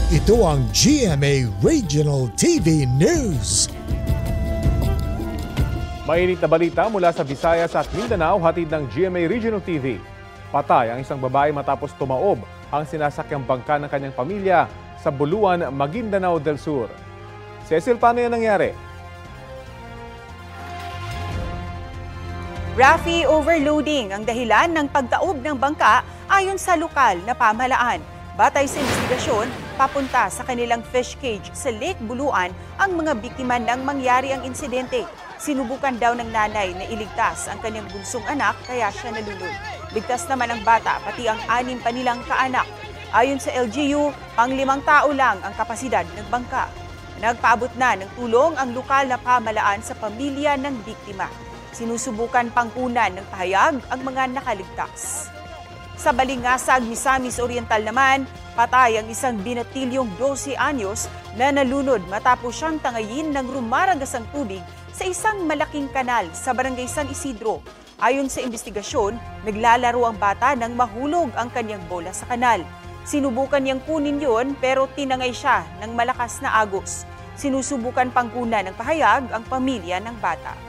Ito ang GMA Regional TV News. Mainit na balita mula sa Visayas at Mindanao, hatid ng GMA Regional TV. Patay ang isang babae matapos tumaob ang sinasakyang bangka ng kanyang pamilya sa Buluan, Maguindanao del Sur. Cecil, paano yan nangyari? Rafi, overloading ang dahilan ng pagtaob ng bangka ayon sa lokal na pamahalaan. Batay sa investigasyon, papunta sa kanilang fish cage sa Lake Buluan ang mga biktima ng mangyari ang insidente. Sinubukan daw ng nanay na iligtas ang kanyang bunsong anak kaya siya nalunod. Ligtas naman ang bata pati ang 6 pa nilang kaanak. Ayon sa LGU, pang-5 tao lang ang kapasidad ng bangka. Nagpaabot na ng tulong ang lokal na pamahalaan sa pamilya ng biktima. Sinusubukan pangkunan ng pahayag ang mga nakaligtas. Sa Balingasag, Misamis Oriental naman, patay ang isang binatilyong 12 anyos na nalunod matapos siyang tangayin ng rumaragasang tubig sa isang malaking kanal sa Barangay San Isidro. Ayon sa investigasyon, naglalaro ang bata nang mahulog ang kanyang bola sa kanal. Sinubukan niyang kunin yon pero tinangay siya ng malakas na agos. Sinusubukan pangkunan ng pahayag ang pamilya ng bata.